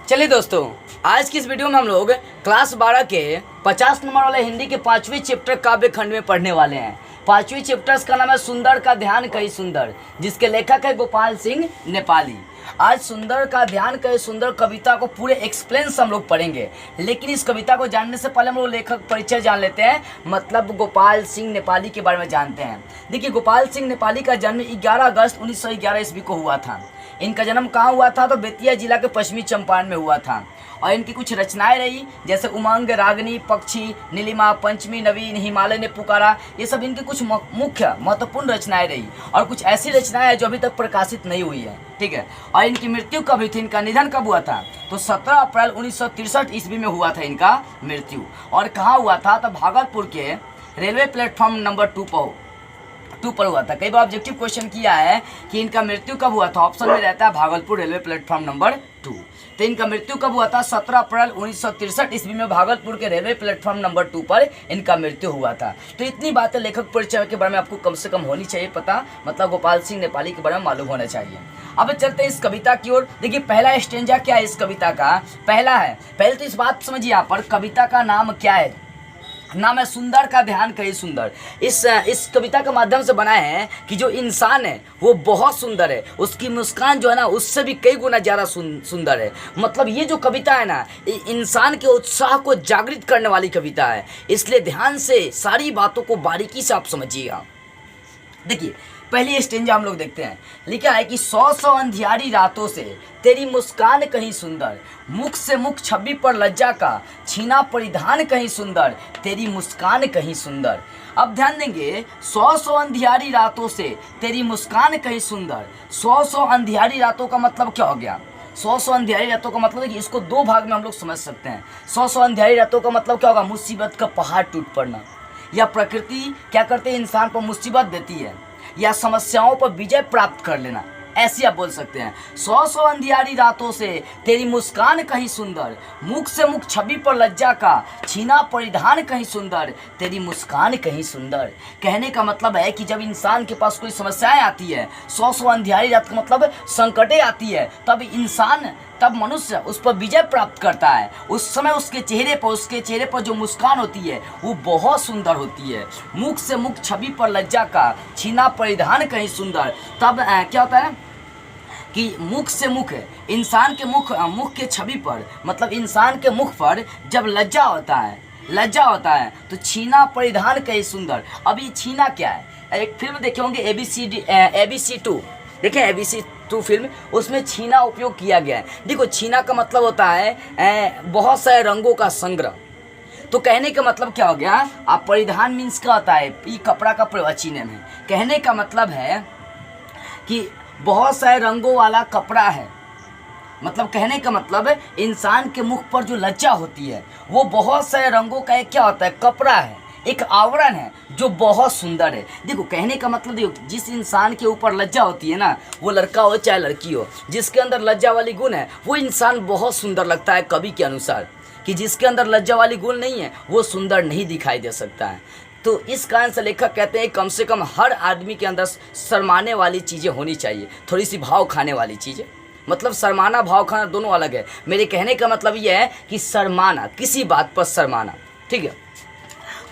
चलिए दोस्तों, आज की इस वीडियो में हम लोग क्लास 12 के 50 नंबर वाले हिंदी के 5वीं चैप्टर काव्य खंड में पढ़ने वाले हैं। 5वीं चैप्टर्स का नाम है सुंदर का ध्यान कहीं सुंदर, जिसके लेखक है गोपाल सिंह नेपाली। आज सुंदर का ध्यान कहीं सुंदर कविता को पूरे एक्सप्लेन हम लोग पढ़ेंगे, लेकिन इस कविता को जानने से पहले हम लोग लेखक परिचय जान लेते हैं, मतलब गोपाल सिंह नेपाली के बारे में जानते हैं। देखिए, गोपाल सिंह नेपाली का जन्म 11 अगस्त 1911 ईस्वी को हुआ था। इनका जन्म कहाँ हुआ था? तो बेतिया जिला के पश्चिमी चंपारण में हुआ था। और इनकी कुछ रचनाएं रही, जैसे उमंग, रागनी, पक्षी, नीलिमा, पंचमी, नवीन, हिमालय ने पुकारा, ये सब इनकी कुछ मुख्य महत्वपूर्ण रचनाएं रही। और कुछ ऐसी रचनाएं हैं जो अभी तक प्रकाशित नहीं हुई है, ठीक है। और इनकी मृत्यु कब हुई थी, इनका निधन कब हुआ था? तो 17 अप्रैल 1963 ईस्वी में हुआ था इनका मृत्यु। और कहाँ हुआ था? तो भागलपुर के रेलवे प्लेटफॉर्म नंबर 2 पर हुआ था। कई बार ऑब्जेक्टिव क्वेश्चन किया है कि इनका मृत्यु कब हुआ था, ऑप्शन में रहता है भागलपुर रेलवे प्लेटफॉर्म नंबर 2। तो इनका मृत्यु कब हुआ था? 17 अप्रैल 1963 ईस्वी में भागलपुर के रेलवे प्लेटफॉर्म नंबर 2 पर इनका मृत्यु हुआ था। तो इतनी बातें लेखक परिचय के बारे में आपको कम से कम होनी चाहिए पता, मतलब गोपाल सिंह नेपाली के बारे में मालूम होना चाहिए। अब चलते हैं इस कविता की ओर। देखिए, पहला स्टेंजा क्या है इस कविता का? पहले तो इस बात समझिए यहाँ पर कविता का नाम क्या है। नाम है सुंदर का ध्यान कहीं सुंदर। इस कविता के माध्यम से बनाए हैं कि जो इंसान है वो बहुत सुंदर है, उसकी मुस्कान जो है ना उससे भी कई गुना ज़्यादा सुंदर है। मतलब ये जो कविता है ना, इंसान के उत्साह को जागृत करने वाली कविता है, इसलिए ध्यान से सारी बातों को बारीकी से आप समझिएगा। देखिए, पहली स्टेंजा हम लोग देखते हैं। लिखा है कि 100 अंधियारी रातों से तेरी मुस्कान कहीं सुंदर, मुख से मुख छवि पर लज्जा का छीना परिधान कहीं सुंदर, तेरी मुस्कान कहीं सुंदर। अब ध्यान देंगे, 100 अंधियारी रातों से तेरी मुस्कान कहीं सुंदर। 100 अंधियारी रातों का मतलब क्या हो गया? 100 अंधियारी रातों का मतलब है कि इसको दो भाग में हम लोग समझ सकते हैं। 100 अंधियारी रातों का मतलब क्या होगा? मुसीबत का पहाड़ टूट पड़ना, या प्रकृति क्या करते हैं, इंसान पर मुसीबत देती है, या समस्याओं पर विजय प्राप्त कर लेना, ऐसी आप बोल सकते हैं। 100 अंधियारी रातों से तेरी मुस्कान कहीं सुंदर, मुख से मुख छवि पर लज्जा का छीना परिधान कहीं सुंदर, तेरी मुस्कान कहीं सुंदर। कहने का मतलब है कि जब इंसान के पास कोई समस्याएं आती है, 100 अंधियारी रात का मतलब संकटें आती है, तब मनुष्य उस पर विजय प्राप्त करता है। उस समय उसके चेहरे पर जो मुस्कान होती है वो बहुत सुंदर होती है। मुख से मुख छवि पर लज्जा का छीना परिधान कहीं सुंदर। तब क्या होता है कि मुख से मुख, इंसान के मुख के छवि पर, मतलब इंसान के मुख पर जब लज्जा होता है तो छीना परिधान कहीं सुंदर। अब ये छीना क्या है? एक फिल्म देखे होंगे ABC 2, देखें ABC 2 फिल्म, उसमें छीना उपयोग किया गया है। देखो, छीना का मतलब होता है बहुत सारे रंगों का संग्रह। तो कहने का मतलब क्या हो गया? आप परिधान मीन्स क्या होता है? ये कपड़ा का प्रवचन है। कहने का मतलब है कि बहुत सारे रंगों वाला कपड़ा है, मतलब कहने का मतलब इंसान के मुख पर जो लज्जा होती है वो बहुत सारे रंगों का एक क्या होता है? कपड़ा है, एक आवरण है जो बहुत सुंदर है। देखो, कहने का मतलब देखो, जिस इंसान के ऊपर लज्जा होती है ना, वो लड़का हो चाहे लड़की हो, जिसके अंदर लज्जा वाली गुण है वो इंसान बहुत सुंदर लगता है कवि के अनुसार। कि जिसके अंदर लज्जा वाली गुण नहीं है वो सुंदर नहीं दिखाई दे सकता है। तो इस कारण से लेखक कहते हैं कम से कम हर आदमी के अंदर शर्माने वाली चीज़ें होनी चाहिए, थोड़ी सी भाव खाने वाली चीज़ें। मतलब शर्माना भाव खाना दोनों अलग है। मेरे कहने का मतलब ये है कि शर्माना, किसी बात पर शर्माना, ठीक है।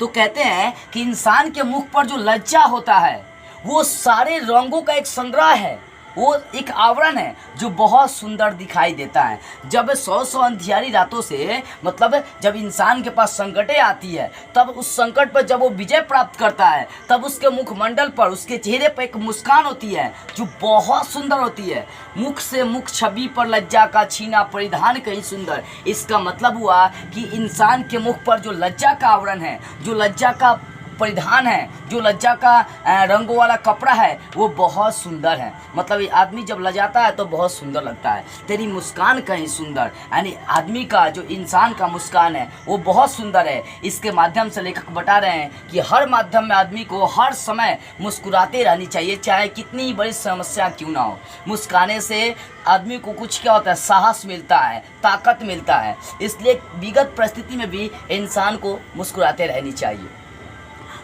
तो कहते हैं कि इंसान के मुख पर जो लज्जा होता है वो सारे रंगों का एक संग्रह है, वो एक आवरण है जो बहुत सुंदर दिखाई देता है। जब 100 अंधियारी रातों से मतलब जब इंसान के पास संकटें आती है, तब उस संकट पर जब वो विजय प्राप्त करता है, तब उसके मुखमंडल पर, उसके चेहरे पर एक मुस्कान होती है जो बहुत सुंदर होती है। मुख से मुख छवि पर लज्जा का छीना परिधान कहीं सुंदर। इसका मतलब हुआ कि इंसान के मुख पर जो लज्जा का आवरण है, जो लज्जा का परिधान है, जो लज्जा का रंगों वाला कपड़ा है, वो बहुत सुंदर है। मतलब ये आदमी जब लजाता है तो बहुत सुंदर लगता है। तेरी मुस्कान कहीं सुंदर, यानी आदमी का जो इंसान का मुस्कान है वो बहुत सुंदर है। इसके माध्यम से लेखक बता रहे हैं कि हर माध्यम में आदमी को हर समय मुस्कुराते रहनी चाहिए, चाहे कितनी बड़ी समस्या क्यों ना हो। मुस्काने से आदमी को कुछ क्या होता है? साहस मिलता है, ताकत मिलता है। इसलिए विगत परिस्थिति में भी इंसान को मुस्कुराते रहनी चाहिए।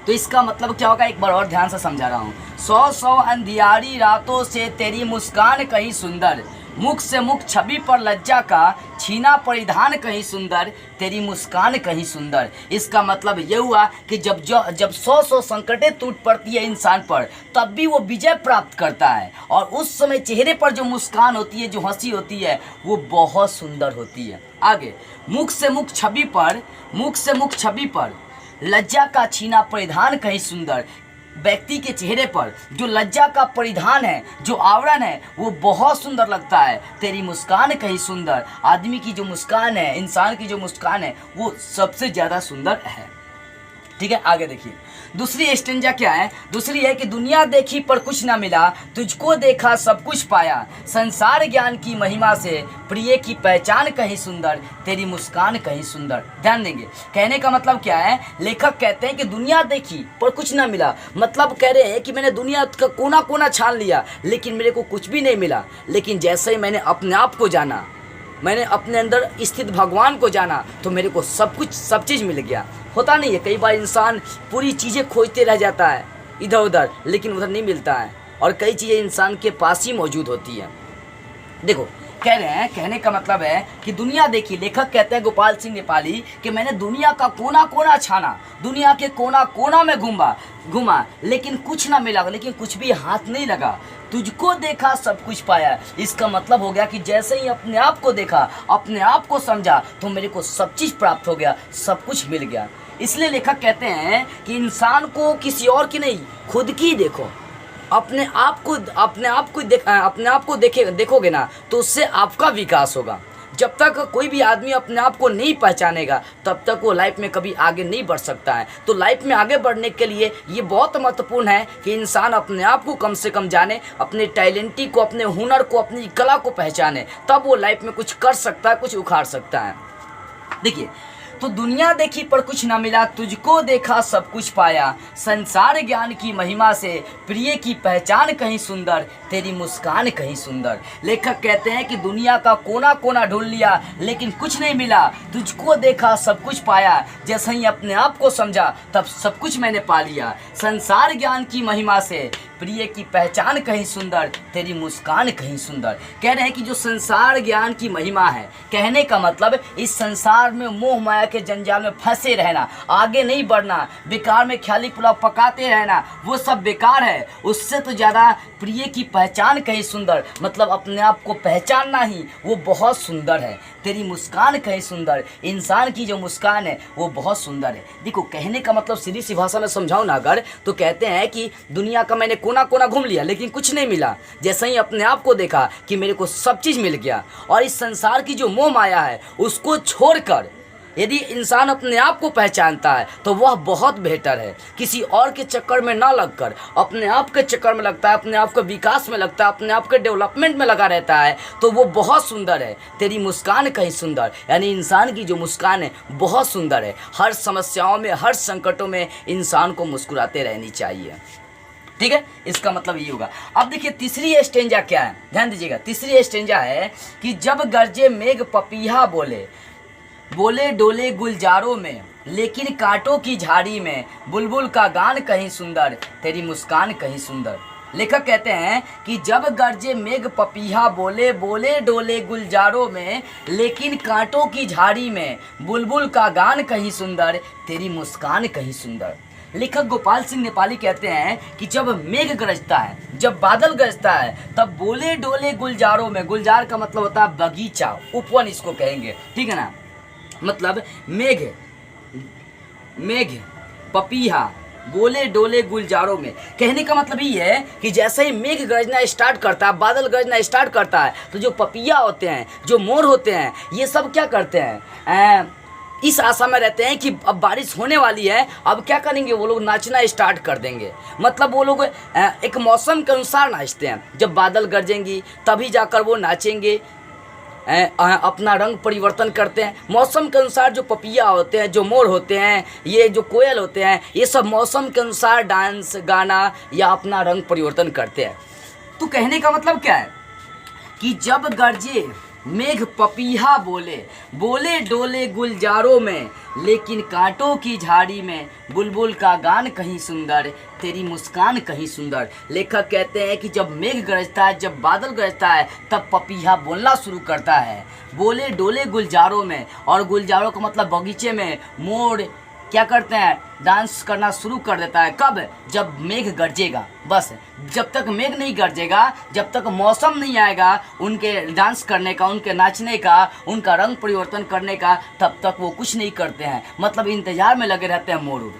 तो इसका मतलब क्या होगा, एक बार और ध्यान से समझा रहा हूँ। 100 अंधियारी रातों से तेरी मुस्कान कहीं सुंदर, मुख से मुख छवि पर लज्जा का छीना परिधान कहीं सुंदर, तेरी मुस्कान कहीं सुंदर। इसका मतलब ये हुआ कि जब 100 संकटें टूट पड़ती है इंसान पर, तब भी वो विजय प्राप्त करता है, और उस समय चेहरे पर जो मुस्कान होती है, जो हंसी होती है, वो बहुत सुंदर होती है। आगे, मुख से मुख छवि पर लज्जा का छीना परिधान कहीं सुंदर। व्यक्ति के चेहरे पर जो लज्जा का परिधान है, जो आवरण है, वो बहुत सुंदर लगता है। तेरी मुस्कान कहीं सुंदर। आदमी की जो मुस्कान है, इंसान की जो मुस्कान है, वो सबसे ज़्यादा सुंदर है। ठीक है, आगे देखिए दूसरी स्टेंजा क्या है। दूसरी है कि दुनिया देखी पर कुछ ना मिला, तुझको देखा सब कुछ पाया, संसार ज्ञान की महिमा से प्रिय की पहचान कहीं सुंदर, तेरी मुस्कान कहीं सुंदर। ध्यान देंगे, कहने का मतलब क्या है। लेखक कहते हैं कि दुनिया देखी पर कुछ ना मिला, मतलब कह रहे हैं कि मैंने दुनिया का कोना कोना छान लिया, लेकिन मेरे को कुछ भी नहीं मिला। लेकिन जैसे ही मैंने अपने आप को जाना, मैंने अपने अंदर स्थित भगवान को जाना, तो मेरे को सब चीज़ मिल गया। होता नहीं है, कई बार इंसान पूरी चीज़ें खोजते रह जाता है इधर उधर, लेकिन उधर नहीं मिलता है, और कई चीज़ें इंसान के पास ही मौजूद होती हैं। देखो, कह रहे हैं, कहने का मतलब है कि दुनिया देखी, लेखक कहते हैं गोपाल सिंह नेपाली कि मैंने दुनिया का कोना कोना छाना, दुनिया के कोना कोना में घूमा, लेकिन कुछ ना मिला, लेकिन कुछ भी हाथ नहीं लगा। तुझको देखा सब कुछ पाया। इसका मतलब हो गया कि जैसे ही अपने आप को देखा, अपने आप को समझा, तो मेरे को सब चीज़ प्राप्त हो गया, सब कुछ मिल गया। इसलिए लेखक कहते हैं कि इंसान को किसी और की नहीं, खुद की देखो। अपने आप को देखोगे ना, तो उससे आपका विकास होगा। जब तक कोई भी आदमी अपने आप को नहीं पहचानेगा, तब तक वो लाइफ में कभी आगे नहीं बढ़ सकता है। तो लाइफ में आगे बढ़ने के लिए ये बहुत महत्वपूर्ण है कि इंसान अपने आप को कम से कम जाने, अपने टैलेंटी को, अपने हुनर को, अपनी कला को पहचाने, तब वो लाइफ में कुछ कर सकता है, कुछ उखाड़ सकता है। देखिए, तो दुनिया देखी पर कुछ ना मिला, तुझको देखा सब कुछ पाया, संसार ज्ञान की महिमा से प्रिय की पहचान कहीं सुंदर, तेरी मुस्कान कहीं सुंदर। लेखक कहते हैं कि दुनिया का कोना कोना ढूंढ लिया, लेकिन कुछ नहीं मिला, तुझको देखा सब कुछ पाया, जैसे ही अपने आप को समझा, तब सब कुछ मैंने पा लिया। संसार ज्ञान की महिमा से प्रिय की पहचान कहीं सुंदर, तेरी मुस्कान कहीं सुंदर। कह रहे हैं कि जो संसार ज्ञान की महिमा है, कहने का मतलब इस संसार में मोह माया के जंजाल में फंसे रहना, आगे नहीं बढ़ना, बेकार में ख्याली पुलाव पकाते रहना, वो सब बेकार है। उससे तो ज़्यादा प्रिय की पहचान कहीं सुंदर, मतलब अपने आप को पहचानना ही वो बहुत सुंदर है। तेरी मुस्कान कहीं सुंदर। इंसान की जो मुस्कान है वो बहुत सुंदर है। देखो, कहने का मतलब सीधी सी भाषा में समझाऊँ ना अगर, तो कहते हैं कि दुनिया का मैंने कोना कोना घूम लिया, लेकिन कुछ नहीं मिला। जैसे ही अपने आप को देखा कि मेरे को सब चीज़ मिल गया, और इस संसार की जो मोह माया है उसको छोड़कर यदि इंसान अपने आप को पहचानता है, तो वह बहुत बेहतर है। किसी और के चक्कर में ना लगकर अपने आप के चक्कर में लगता है, अपने आप के विकास में लगता है, अपने आप के डेवलपमेंट में लगा रहता है, तो वो बहुत सुंदर है। तेरी मुस्कान कहीं सुंदर, यानी इंसान की जो मुस्कान है बहुत सुंदर है। हर समस्याओं में, हर संकटों में इंसान को मुस्कुराते रहनी चाहिए। ठीक है, इसका मतलब ये होगा। अब देखिए तीसरी स्टेंजा क्या है, ध्यान दीजिएगा। तीसरी स्टेंजा है कि जब गरजे मेघ पपीहा बोले, बोले डोले गुलजारों में, लेकिन कांटों की झाड़ी में, बुलबुल का गान कहीं सुंदर, तेरी मुस्कान कहीं सुंदर। लेखक कहते हैं कि जब गरजे मेघ पपीहा बोले, बोले डोले गुलजारों में, लेकिन कांटों की झाड़ी में, बुलबुल का गान कहीं सुंदर, तेरी मुस्कान कहीं सुंदर। लेखक गोपाल सिंह नेपाली कहते हैं कि जब मेघ गरजता है, जब बादल गरजता है, तब बोले डोले गुलजारों में, गुलजार का मतलब होता है बगीचा, उपवन इसको कहेंगे, ठीक है ना। मतलब मेघ पपीहा बोले डोले गुलजारों में, कहने का मतलब ये है कि जैसे ही मेघ गरजना स्टार्ट करता है, बादल गरजना स्टार्ट करता है, तो जो पपीहा होते हैं, जो मोर होते हैं, ये सब क्या करते हैं, इस आशा में रहते हैं कि अब बारिश होने वाली है, अब क्या करेंगे, वो लोग नाचना स्टार्ट कर देंगे। मतलब वो लोग एक मौसम के अनुसार नाचते हैं। जब बादल गरजेंगी तभी जाकर वो नाचेंगे, अपना रंग परिवर्तन करते हैं। मौसम के अनुसार जो पपीहा होते हैं, जो मोर होते हैं, ये जो कोयल होते हैं, ये सब मौसम के अनुसार डांस, गाना या अपना रंग परिवर्तन करते हैं। तो कहने का मतलब क्या है कि जब गरजे मेघ पपीहा बोले, बोले डोले गुलजारों में, लेकिन कांटों की झाड़ी में बुलबुल का गान कहीं सुंदर, तेरी मुस्कान कहीं सुंदर। लेखक कहते हैं कि जब मेघ गरजता है, जब बादल गरजता है, तब पपीहा बोलना शुरू करता है। बोले डोले गुलजारों में, और गुलजारों का मतलब बगीचे में मोर क्या करते हैं, डांस करना शुरू कर देता है। कब? जब मेघ गरजेगा। बस जब तक मेघ नहीं गरजेगा, जब तक मौसम नहीं आएगा उनके डांस करने का, उनके नाचने का, उनका रंग परिवर्तन करने का, तब तक वो कुछ नहीं करते हैं। मतलब इंतजार में लगे रहते हैं मोर।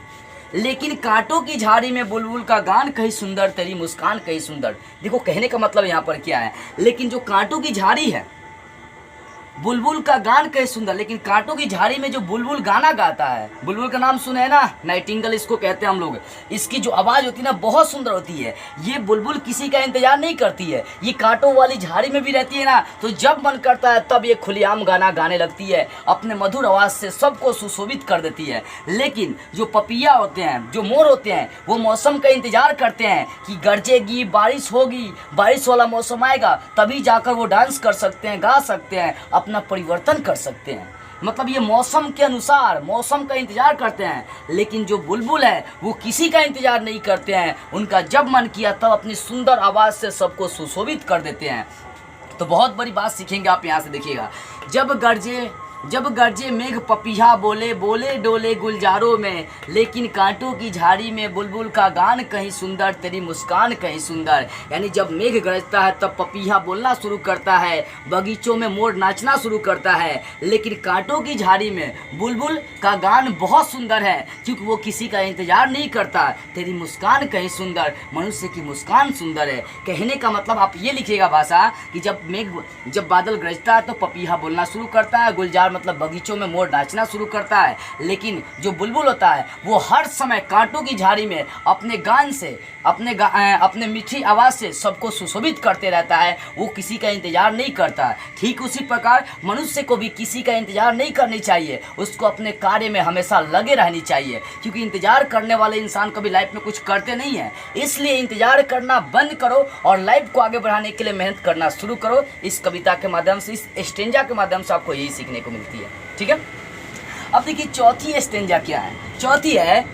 लेकिन कांटों की झाड़ी में बुलबुल का गान कहीं सुंदर, तेरी मुस्कान कहीं सुंदर। देखो कहने का मतलब यहाँ पर क्या है, लेकिन जो कांटों की झाड़ी है, बुलबुल का गान कहीं सुंदर, लेकिन कांटों की झाड़ी में जो बुलबुल गाना गाता है, बुलबुल का नाम सुने है ना, नाइटिंगेल इसको कहते हैं हम लोग। इसकी जो आवाज़ होती है ना, बहुत सुंदर होती है। ये बुलबुल किसी का इंतजार नहीं करती है, ये कांटों वाली झाड़ी में भी रहती है ना, तो जब मन करता है तब ये खुलेआम गाना गाने लगती है, अपने मधुर आवाज़ से सबको सुशोभित कर देती है। लेकिन जो पपीहा होते हैं, जो मोर होते हैं, वो मौसम का इंतजार करते हैं कि गरजेगी, बारिश होगी, बारिश वाला मौसम आएगा, तभी जाकर वो डांस कर सकते हैं, गा सकते हैं, अपना परिवर्तन कर सकते हैं। मतलब ये मौसम के अनुसार, मौसम का इंतजार करते हैं। लेकिन जो बुलबुल है वो किसी का इंतजार नहीं करते हैं, उनका जब मन किया तब अपनी सुंदर आवाज़ से सबको सुशोभित कर देते हैं। तो बहुत बड़ी बात सीखेंगे आप यहाँ से, देखिएगा। जब गरजे मेघ पपीहा बोले, बोले डोले गुलजारों में, लेकिन कांटों की झाड़ी में बुलबुल का गान कहीं सुंदर, तेरी मुस्कान कहीं सुंदर। यानी जब मेघ गरजता है तब पपीहा बोलना शुरू करता है, बगीचों में मोर नाचना शुरू करता है, लेकिन कांटों की झाड़ी में बुलबुल का गान बहुत सुंदर है, क्योंकि वो किसी का इंतजार नहीं करता। तेरी मुस्कान कहीं सुंदर, मनुष्य की मुस्कान सुंदर है। कहने का मतलब आप ये लिखिएगा भाषा कि जब बादल गरजता है तो पपीहा बोलना शुरू करता है, गुलजार मतलब बगीचों में मोर नाचना शुरू करता है, लेकिन जो बुलबुल होता है वो हर समय कांटों की झाड़ी में अपने गान से, अपने मीठी आवाज़ से सबको सुशोभित करते रहता है। वो किसी का इंतजार नहीं करता। ठीक उसी प्रकार मनुष्य को भी किसी का इंतजार नहीं करनी चाहिए, उसको अपने कार्य में हमेशा लगे रहनी चाहिए, क्योंकि इंतजार करने वाले इंसान कभी लाइफ में कुछ करते नहीं है। इसलिए इंतजार करना बंद करो और लाइफ को आगे बढ़ाने के लिए मेहनत करना शुरू करो। इस कविता के माध्यम से, इस स्टेंजा के माध्यम से आपको यही सीखने को मिलती है। ठीक है, अब देखिए चौथी स्टेंजा क्या है। चौथी है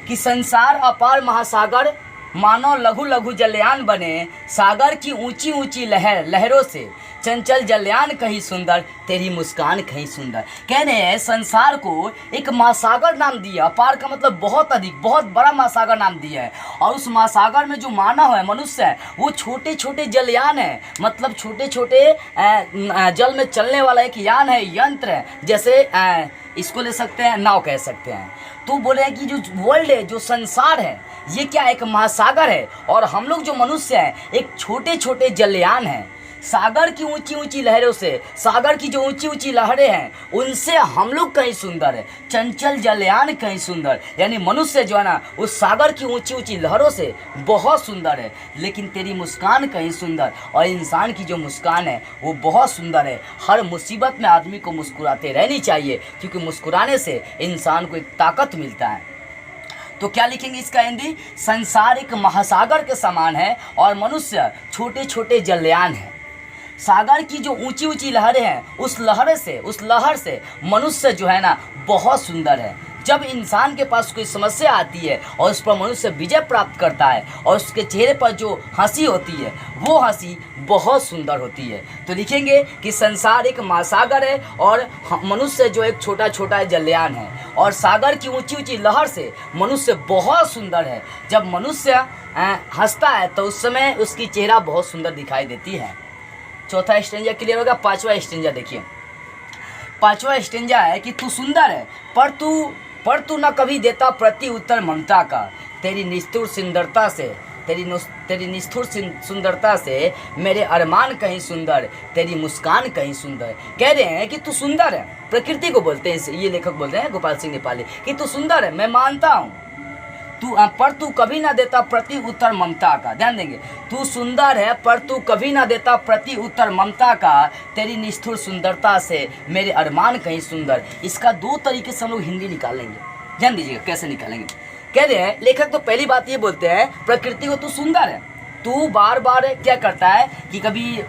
कि संसार अपार महासागर, मानो लघु लघु जलयान बने, सागर की ऊंची ऊंची लहरों से चंचल जलयान कहीं सुंदर, तेरी मुस्कान कहीं सुंदर। कह रहे हैं संसार को एक महासागर नाम दिया। अपार का मतलब बहुत अधिक, बहुत बड़ा महासागर नाम दिया है। और उस महासागर में जो मानव है, मनुष्य है, वो छोटे छोटे जलयान है, मतलब छोटे छोटे जल में चलने वाला एक यान है, यंत्र है। जैसे इसको ले सकते हैं, नाव कह सकते हैं। तो बोले हैं कि जो वर्ल्ड है, जो संसार है, ये क्या एक महासागर है, और हम लोग जो मनुष्य हैं एक छोटे छोटे जलयान हैं। सागर की ऊंची ऊंची लहरों से, सागर की जो ऊंची ऊंची लहरें हैं उनसे हम लोग कहीं सुंदर है, चंचल जलयान कहीं सुंदर। यानी मनुष्य जो है ना, उस सागर की ऊंची ऊंची लहरों से बहुत सुंदर है, लेकिन तेरी मुस्कान कहीं सुंदर। और इंसान की जो मुस्कान है वो बहुत सुंदर है। हर मुसीबत में आदमी को मुस्कुराते रहनी चाहिए, क्योंकि मुस्कुराने से इंसान को एक ताकत मिलता है। तो क्या लिखेंगे इसका हिंदी? संसार एक महासागर के समान है और मनुष्य छोटे छोटे जलयान है। सागर की जो ऊंची ऊंची लहरें हैं, उस लहर से मनुष्य जो है ना बहुत सुंदर है। जब इंसान के पास कोई समस्या आती है और उस पर मनुष्य विजय प्राप्त करता है और उसके चेहरे पर जो हंसी होती है वो हंसी बहुत सुंदर होती है। तो लिखेंगे कि संसार एक महासागर है और मनुष्य जो एक छोटा छोटा जलयान है, और सागर की ऊंची ऊंची लहर से मनुष्य बहुत सुंदर है। जब मनुष्य हंसता है तो उस समय उसकी चेहरा बहुत सुंदर दिखाई देती है। चौथा स्टेंजा क्लियर होगा। पांचवा स्टेंजा देखिए। पांचवा स्टेंजा है कि तू सुंदर है पर तू न कभी देता प्रति उत्तर ममता का, तेरी निष्ठुर सुंदरता से, तेरी निष्ठुर सुंदरता से मेरे अरमान कहीं सुंदर, तेरी मुस्कान कहीं सुंदर। कह रहे हैं कि तू सुंदर है, प्रकृति को बोलते हैं, ये लेखक बोल रहे हैं गोपाल सिंह नेपाली, कि तू सुंदर है, मैं मानता हूँ, पर तू कभी ना देता प्रति उत्तर ममता का। ध्यान देंगे, तू सुंदर है पर तू कभी ना देता प्रति उत्तर ममता का, तेरी निष्ठुर सुंदरता से मेरे अरमान कहीं सुंदर। इसका दो तरीके से हम लोग हिंदी निकालेंगे, ध्यान दीजिएगा कैसे निकालेंगे। कह रहे हैं लेखक तो पहली बात ये बोलते हैं प्रकृति को तू सुंदर है, तू बार बार क्या करता है कि कभी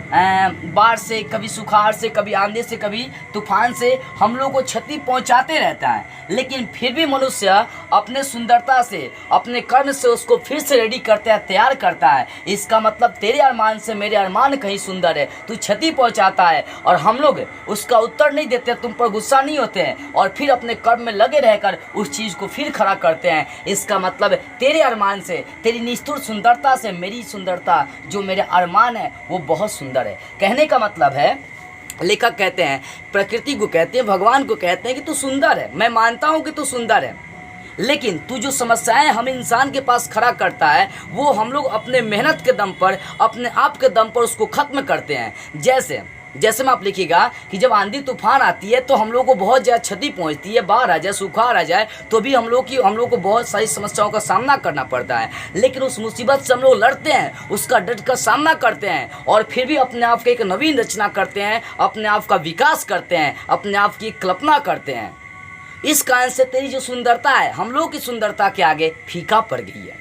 बाढ़ से, कभी सुखाड़ से, कभी आंधी से, कभी तूफान से हम लोग को क्षति पहुंचाते रहता है, लेकिन फिर भी मनुष्य अपने सुंदरता से, अपने कर्म से उसको फिर से रेडी करता है, तैयार करता है। इसका मतलब तेरे अरमान से मेरे अरमान कहीं सुंदर है, तू क्षति पहुंचाता है और हम लोग उसका उत्तर नहीं देते, तुम पर गुस्सा नहीं होते हैं और फिर अपने कर्म में लगे रहकर उस चीज़ को फिर खड़ा करते हैं। इसका मतलब तेरे अरमान से, तेरी निष्ठुर सुंदरता से मेरी सुंदरता, जो मेरे अरमान है, वो बहुत सुंदर है। कहने का मतलब है, लेखक कहते हैं, प्रकृति को कहते हैं, भगवान को कहते हैं कि तू सुंदर है, मैं मानता हूं कि तू सुंदर है, लेकिन तू जो समस्याएं हम इंसान के पास खड़ा करता है वो हम लोग अपने मेहनत के दम पर, अपने आप के दम पर उसको खत्म करते हैं। जैसे में आप लिखिएगा कि जब आंधी तूफान आती है तो हम लोग को बहुत ज़्यादा क्षति पहुंचती है, बाढ़ आ जाए, सुखाड़ आ जाए, तो भी हम लोग को बहुत सारी समस्याओं का सामना करना पड़ता है, लेकिन उस मुसीबत से हम लोग लड़ते हैं, उसका डट कर सामना करते हैं और फिर भी अपने आप की एक नवीन रचना करते हैं, अपने आप का विकास करते हैं, अपने आप की कल्पना करते हैं। इस कारण से तेरी जो सुंदरता है हम लोग की सुंदरता के आगे फीका पड़ गई है।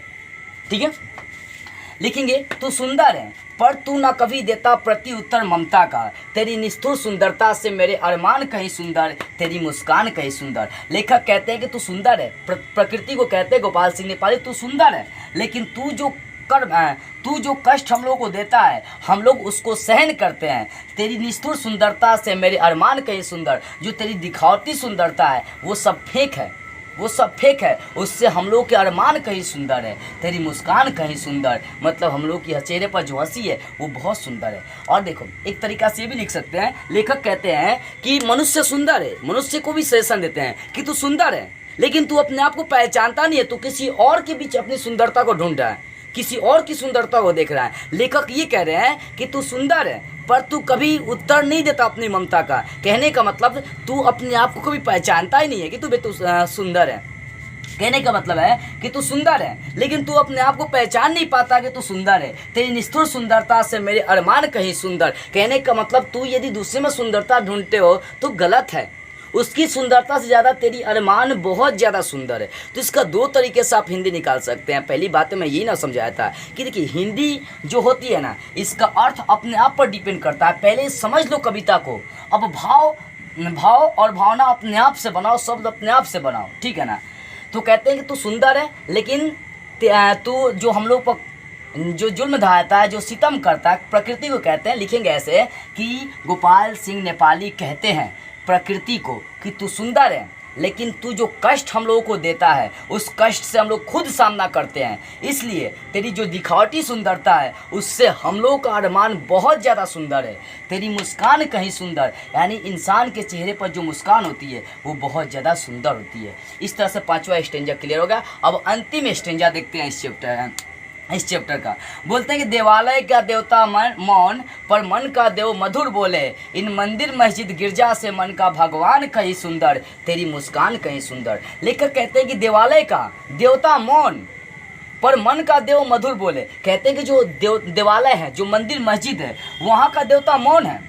ठीक है, लिखेंगे तू सुंदर है पर तू ना कभी देता प्रति उत्तर ममता का, तेरी निष्ठुर सुंदरता से मेरे अरमान कहीं सुंदर, तेरी मुस्कान कहीं सुंदर। लेखक कहते हैं कि तू सुंदर है, प्रकृति को कहते हैं गोपाल सिंह नेपाली, तू सुंदर है, लेकिन तू जो कष्ट हम लोग को देता है हम लोग उसको सहन करते हैं। तेरी निष्ठुर सुंदरता से मेरे अरमान कहीं सुंदर, जो तेरी दिखावटी सुंदरता है वो सब फेक है, वो सब फेक है, उससे हम लोग के अरमान कहीं सुंदर है। तेरी मुस्कान कहीं सुंदर, मतलब हम लोग की चेहरे पर जो हंसी है वो बहुत सुंदर है। और देखो एक तरीका से ये भी लिख सकते हैं, लेखक कहते हैं कि मनुष्य सुंदर है, मनुष्य को भी सजेशन देते हैं कि तू सुंदर है, लेकिन तू अपने आप को पहचानता नहीं है, तू किसी और के बीच अपनी सुंदरता को ढूंढ रहा है, किसी और की सुंदरता को देख रहा है। लेखक ये कह रहे हैं कि तू सुंदर है पर तू कभी उत्तर नहीं देता अपनी ममता का। कहने का मतलब तू अपने आप को कभी पहचानता ही नहीं है कि तू सुंदर है। कहने का मतलब है कि तू सुंदर है, लेकिन तू अपने आप को पहचान नहीं पाता कि तू सुंदर है। तेरी निष्ठुर सुंदरता से मेरे अरमान कहीं सुंदर। कहने का मतलब तू यदि दूसरे में सुंदरता ढूंढते हो तो गलत है, उसकी सुंदरता से ज़्यादा तेरी अरमान बहुत ज़्यादा सुंदर है। तो इसका दो तरीके से आप हिंदी निकाल सकते हैं। पहली बात मैं यही ना समझाया था कि देखिए हिंदी जो होती है ना, इसका अर्थ अपने आप पर डिपेंड करता है। पहले समझ लो कविता को, अब भाव और भावना अपने आप से बनाओ, शब्द अपने आप से बनाओ, ठीक है ना। तो कहते हैं कि तू सुंदर है, लेकिन तू जो हम लोग पर जो जुल्म ढाता है, जो सितम करता है, प्रकृति को कहते हैं। लिखेंगे ऐसे कि गोपाल सिंह नेपाली कहते हैं प्रकृति को कि तू सुंदर है, लेकिन तू जो कष्ट हम लोगों को देता है उस कष्ट से हम लोग खुद सामना करते हैं। इसलिए तेरी जो दिखावटी सुंदरता है उससे हम लोगों का अरमान बहुत ज़्यादा सुंदर है। तेरी मुस्कान कहीं सुंदर, यानी इंसान के चेहरे पर जो मुस्कान होती है वो बहुत ज़्यादा सुंदर होती है। इस तरह से पांचवा स्टेंजा क्लियर होगा। अब अंतिम स्टेंजा देखते हैं इस चैप्टर का। बोलते हैं कि देवालय का देवता मौन पर मन का देव मधुर बोले, इन मंदिर मस्जिद गिरजा से मन का भगवान कहीं सुंदर, तेरी मुस्कान कहीं सुंदर। लेखक कहते हैं कि देवालय का देवता मौन पर मन का देव मधुर बोले। कहते हैं कि जो देवालय है, जो मंदिर मस्जिद है, वहाँ का देवता मौन है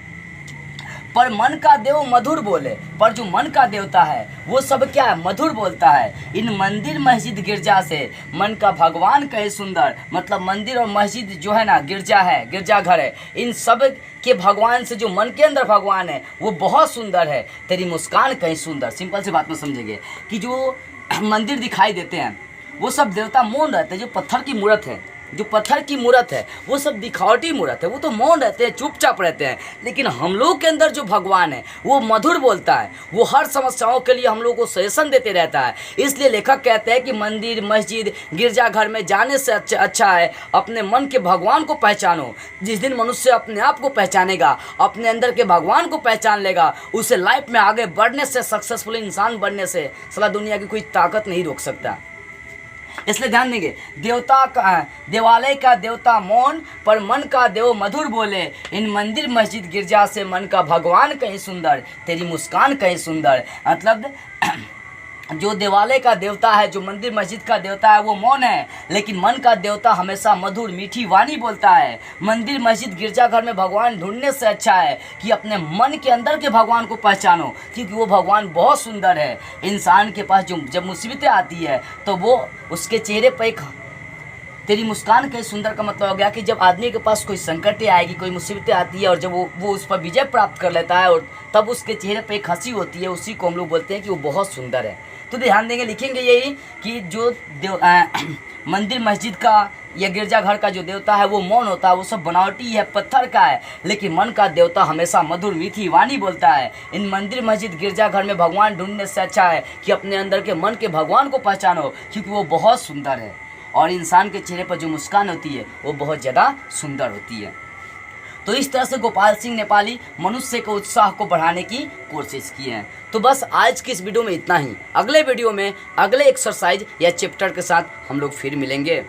पर मन का देव मधुर बोले। पर जो मन का देवता है वो सब क्या है, मधुर बोलता है। इन मंदिर मस्जिद गिरजा से मन का भगवान कहे सुंदर, मतलब मंदिर और मस्जिद जो है ना, गिरजा है, गिरजाघर है, इन सब के भगवान से जो मन के अंदर भगवान है वो बहुत सुंदर है, तेरी मुस्कान कहीं सुंदर। सिंपल सी बात में समझेंगे कि जो मंदिर दिखाई देते हैं वो सब देवता मौन रहते हैं। जो पत्थर की मूर्त है, जो पत्थर की मूर्त है वो सब दिखावटी मूर्त है, वो तो मौन रहते हैं, चुपचाप रहते हैं। लेकिन हम लोग के अंदर जो भगवान है वो मधुर बोलता है, वो हर समस्याओं के लिए हम लोग को सजेशन देते रहता है। इसलिए लेखक कहते हैं कि मंदिर मस्जिद गिरजाघर में जाने से अच्छा है अपने मन के भगवान को पहचानो। जिस दिन मनुष्य अपने आप को पहचानेगा, अपने अंदर के भगवान को पहचान लेगा, उसे लाइफ में आगे बढ़ने से, सक्सेसफुल इंसान बनने से साला दुनिया की कोई ताकत नहीं रोक सकता। इसलिए ध्यान देंगे, देवालय का देवता मौन पर मन का देव मधुर बोले, इन मंदिर मस्जिद गिरजा से मन का भगवान कहीं सुंदर, तेरी मुस्कान कहीं सुंदर। मतलब जो देवालय का देवता है, जो मंदिर मस्जिद का देवता है वो मौन है, लेकिन मन का देवता हमेशा मधुर मीठी वाणी बोलता है। मंदिर मस्जिद गिरजाघर में भगवान ढूंढने से अच्छा है कि अपने मन के अंदर के भगवान को पहचानो, क्योंकि वो भगवान बहुत सुंदर है। इंसान के पास जब मुसीबतें आती है तो वो उसके चेहरे पर एक तेरी मुस्कान कहीं सुंदर का मतलब हो गया कि जब आदमी के पास कोई संकटें आएगी, कोई मुसीबतें आती है और जब वो उस पर विजय प्राप्त कर लेता है और तब उसके चेहरे पे एक हंसी होती है, उसी को हम लोग बोलते हैं कि वो बहुत सुंदर है। तो ध्यान देंगे, लिखेंगे यही कि जो मंदिर मस्जिद का या गिरजाघर का जो देवता है वो मौन होता है, वो सब बनावटी है, पत्थर का है, लेकिन मन का देवता हमेशा मधुर मीठी वाणी बोलता है। इन मंदिर मस्जिद गिरजाघर में भगवान ढूंढने से अच्छा है कि अपने अंदर के मन के भगवान को पहचानो, क्योंकि वो बहुत सुंदर है और इंसान के चेहरे पर जो मुस्कान होती है वो बहुत ज़्यादा सुंदर होती है। तो इस तरह से गोपाल सिंह नेपाली मनुष्य के उत्साह को बढ़ाने की कोशिश की है। तो बस आज की इस वीडियो में इतना ही। अगले वीडियो में अगले एक्सरसाइज या चैप्टर के साथ हम लोग फिर मिलेंगे।